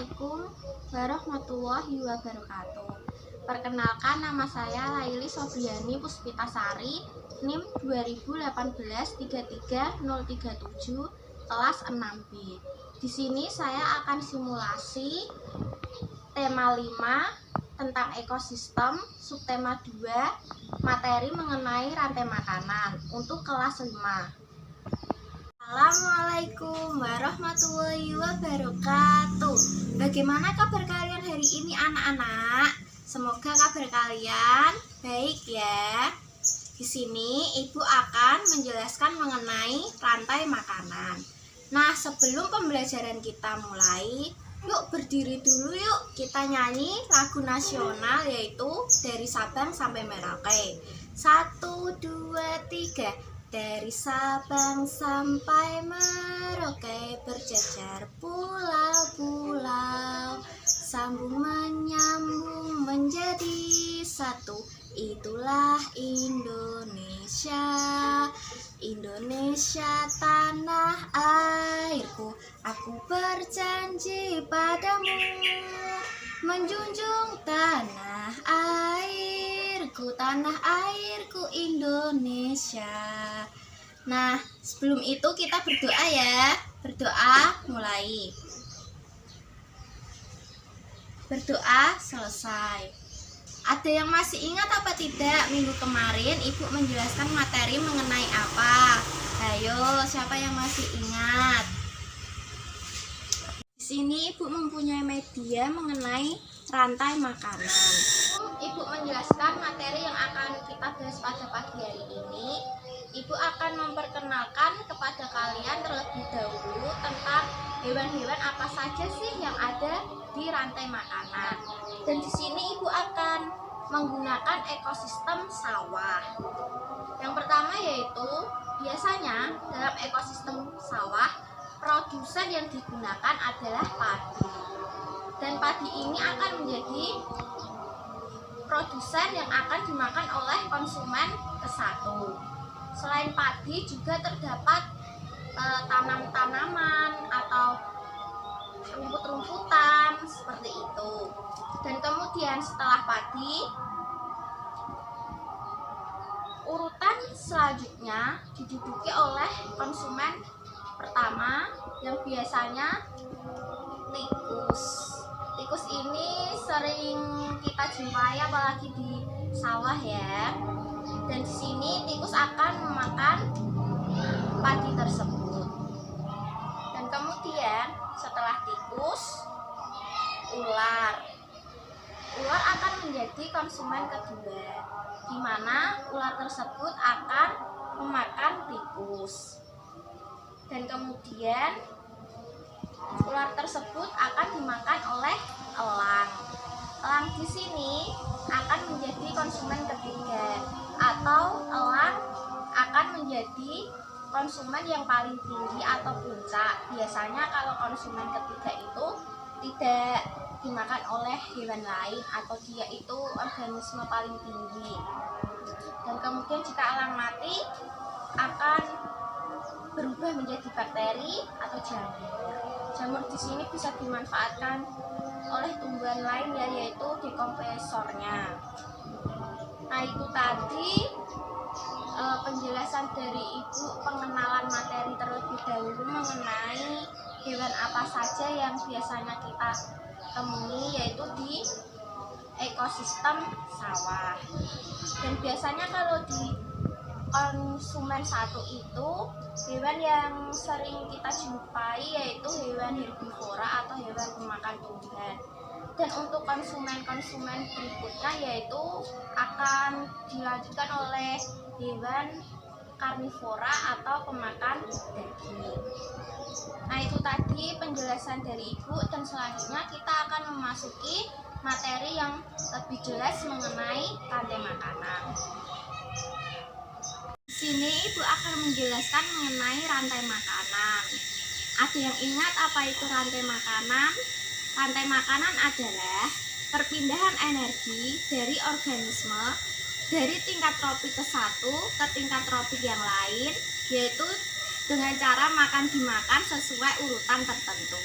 Assalamualaikum warahmatullahi wabarakatuh. Perkenalkan, nama saya Laili Sobriani Puspitasari, NIM 2018-33037, kelas 6B. Di sini saya akan simulasi tema 5 tentang ekosistem, subtema 2, materi mengenai rantai makanan untuk kelas 5. Assalamualaikum warahmatullahi wabarakatuh. Bagaimana kabar kalian hari ini anak-anak? Semoga kabar kalian baik ya. Di sini Ibu akan menjelaskan mengenai rantai makanan. Nah, sebelum pembelajaran kita mulai, yuk berdiri dulu yuk. Kita nyanyi lagu nasional yaitu dari Sabang sampai Merauke. 1, 2, 3. Dari Sabang sampai Merauke berjajar pulau-pulau, sambung menyambung menjadi satu. Itulah Indonesia, Indonesia tanah airku. Aku berjanji padamu menjunjung tanah airku, tanah airku Indonesia. Nah, sebelum itu kita berdoa ya. Berdoa mulai. Berdoa selesai. Ada yang masih ingat apa tidak? Minggu kemarin Ibu menjelaskan materi mengenai apa? Ayo, siapa yang masih ingat? Di sini Ibu mempunyai media mengenai rantai makanan. Ibu menjelaskan materi yang akan kita bahas pada pagi hari ini. Ibu akan memperkenalkan kepada kalian terlebih dahulu tentang hewan-hewan apa saja sih yang ada di rantai makanan. Dan di sini Ibu akan menggunakan ekosistem sawah. Yang pertama yaitu biasanya dalam ekosistem sawah produsen yang digunakan adalah padi. Dan padi ini akan menjadi produsen yang akan dimakan oleh konsumen ke-1. Selain padi juga terdapat tanam-tanaman atau rumput-rumputan seperti itu. Dan kemudian setelah padi, urutan selanjutnya diduduki oleh konsumen pertama yang biasanya tikus. Tikus ini sering kita jumpai apalagi di sawah ya. Dan di sini tikus akan memakan padi tersebut. Dan kemudian setelah tikus, ular. Ular akan menjadi konsumen kedua, di mana ular tersebut akan memakan tikus. Dan kemudian ular tersebut akan dimakan oleh elang. Elang di sini akan menjadi konsumen ketiga, atau elang akan menjadi konsumen yang paling tinggi atau puncak. Biasanya kalau konsumen ketiga itu tidak dimakan oleh hewan lain atau dia itu organisme paling tinggi. Dan kemudian jika elang mati akan berubah menjadi bakteri atau jamur. Jamur di sini bisa dimanfaatkan oleh tumbuhan lain ya, yaitu dekompresornya. Nah, itu tadi penjelasan dari Ibu, pengenalan materi terlebih dahulu mengenai hewan apa saja yang biasanya kita temui yaitu di ekosistem sawah. Dan biasanya kalau di konsumen 1 itu hewan yang sering kita jumpai yaitu hewan herbivora atau hewan pemakan tumbuhan. Dan untuk konsumen-konsumen berikutnya yaitu akan dilanjutkan oleh hewan karnivora atau pemakan daging. Nah, itu tadi penjelasan dari Ibu, dan selanjutnya kita akan memasuki materi yang lebih jelas mengenai rantai makanan. Di sini Ibu akan menjelaskan mengenai rantai makanan. Ada yang ingat apa itu rantai makanan? Rantai makanan adalah perpindahan energi dari organisme dari tingkat tropik ke-1 ke tingkat tropik yang lain, yaitu dengan cara makan dimakan sesuai urutan tertentu.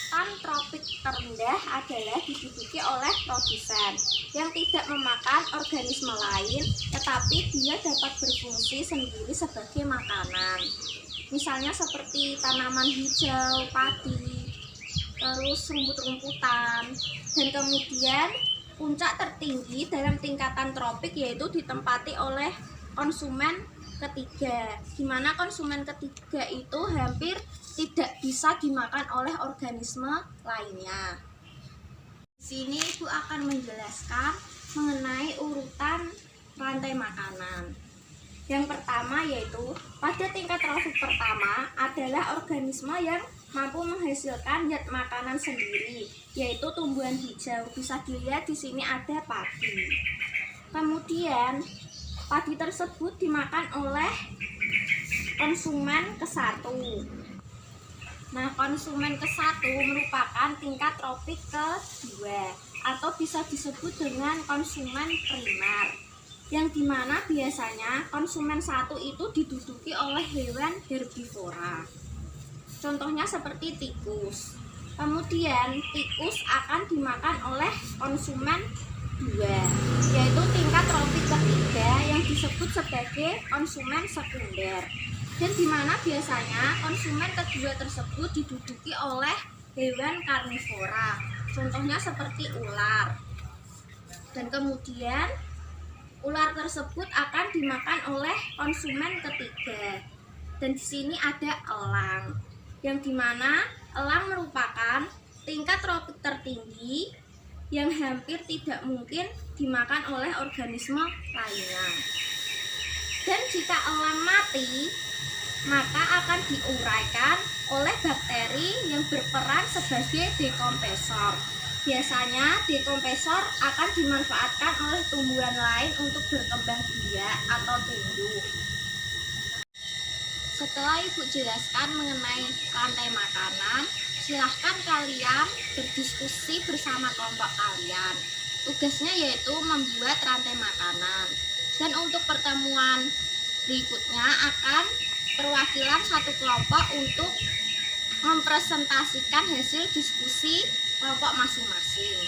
Ekosistem tropik terendah adalah diduduki oleh produsen yang tidak memakan organisme lain, tetapi dia dapat berfungsi sendiri sebagai makanan. Misalnya seperti tanaman hijau, padi, terus rumput-rumputan. Dan kemudian puncak tertinggi dalam tingkatan tropik yaitu ditempati oleh konsumen ketiga, di mana konsumen ketiga itu hampir tidak bisa dimakan oleh organisme lainnya. Di sini Ibu akan menjelaskan mengenai urutan rantai makanan. Yang pertama yaitu pada tingkat tropik pertama adalah organisme yang mampu menghasilkan zat makanan sendiri, yaitu tumbuhan hijau. Bisa dilihat di sini ada padi. Kemudian padi tersebut dimakan oleh konsumen ke-1. Nah, konsumen ke-1 merupakan tingkat tropik ke-2 atau bisa disebut dengan konsumen primer, yang dimana biasanya konsumen 1 itu diduduki oleh hewan herbivora. Contohnya seperti tikus. Kemudian tikus akan dimakan oleh konsumen 2, yaitu tingkat tropik ketiga yang disebut sebagai konsumen sekunder, dan dimana biasanya konsumen kedua tersebut diduduki oleh hewan karnivora, contohnya seperti ular. Dan kemudian ular tersebut akan dimakan oleh konsumen ketiga. Dan di sini ada elang, yang dimana elang merupakan tingkat tropik tertinggi yang hampir tidak mungkin dimakan oleh organisme lainnya. Dan jika elang mati, maka akan diuraikan oleh bakteri yang berperan sebagai dekompresor. Biasanya dekompresor akan dimanfaatkan oleh tumbuhan lain untuk berkembang biak atau tumbuh. Setelah Ibu jelaskan mengenai rantai makanan, silahkan kalian berdiskusi bersama kelompok kalian. Tugasnya yaitu membuat rantai makanan. Dan untuk pertemuan berikutnya akan perwakilan satu kelompok untuk mempresentasikan hasil diskusi kelompok masing-masing.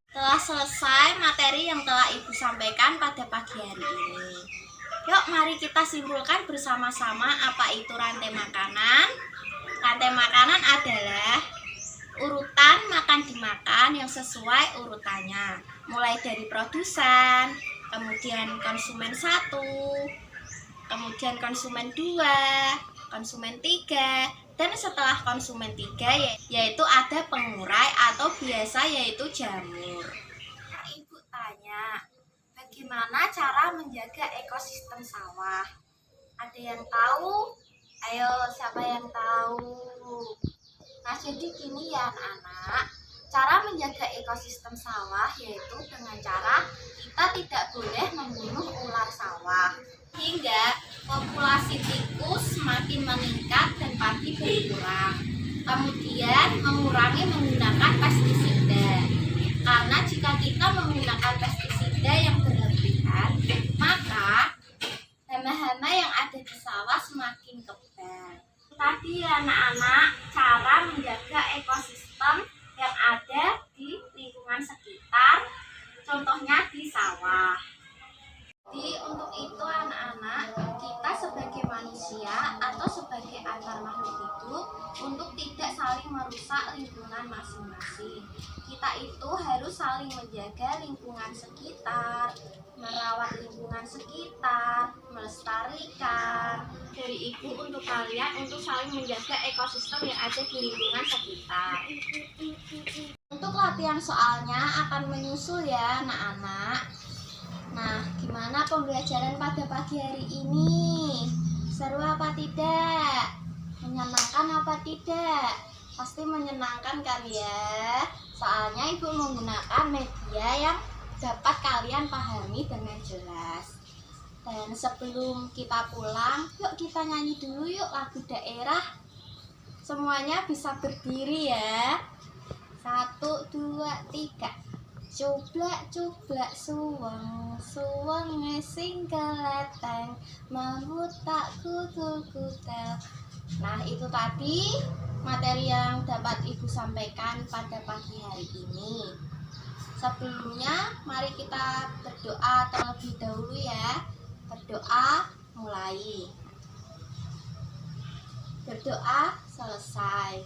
Telah selesai materi yang telah Ibu sampaikan pada pagi hari ini. Yuk, mari kita simpulkan bersama-sama apa itu rantai makanan. Rantai makanan adalah urutan makan dimakan yang sesuai urutannya, mulai dari produsen, kemudian konsumen 1, kemudian konsumen 2, konsumen 3, dan setelah konsumen 3 yaitu ada pengurai atau biasa yaitu jamur. Ibu tanya, bagaimana cara menjaga ekosistem sawah? Ada yang tahu? Ayo, siapa yang tahu? Nah, jadi gini ya anak-anak, cara menjaga ekosistem sawah yaitu dengan cara kita tidak boleh membunuh ular sawah, hingga populasi tikus semakin meningkat dan padi berkurang. Kemudian mengurangi menggunakan pestisida, karena jika kita menggunakan pestisida yang berlebihan, maka hama-hama yang ada di sawah semakin kebal. Tadi anak-anak cara menjaga ekosistem yang ada di lingkungan sekitar, contohnya di sawah. Jadi untuk itu anak-anak, kita sebagai manusia atau sebagai antar makhluk hidup untuk tidak saling merusak lingkungan masing-masing. Kita itu harus saling menjaga lingkungan sekitar, merawat lingkungan sekitar, melestarikan. Dari Ibu untuk kalian untuk saling menjaga ekosistem yang ada di lingkungan sekitar. Untuk latihan soalnya akan menyusul ya anak-anak. Nah, gimana pembelajaran pada pagi hari ini? Seru apa tidak? Menyenangkan apa tidak? Pasti menyenangkan kan ya? Soalnya Ibu menggunakan media yang dapat kalian pahami dengan jelas. Dan sebelum kita pulang, yuk kita nyanyi dulu yuk lagu daerah. Semuanya bisa berdiri ya. 1, 2, 3. Cublak-cublak suweng, suweng sing keleteng, memut tak kutul-kutel. Nah, itu tadi materi yang dapat Ibu sampaikan pada pagi hari ini. Sebelumnya, mari kita berdoa terlebih dahulu ya. Berdoa mulai. Berdoa selesai.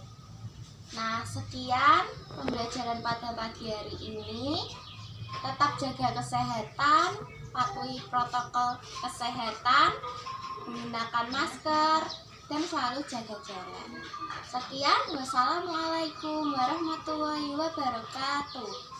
Nah, sekian pembelajaran pada pagi hari ini. Tetap jaga kesehatan, patuhi protokol kesehatan, menggunakan masker, dan selalu jaga jarak. Sekian, wassalamualaikum warahmatullahi wabarakatuh.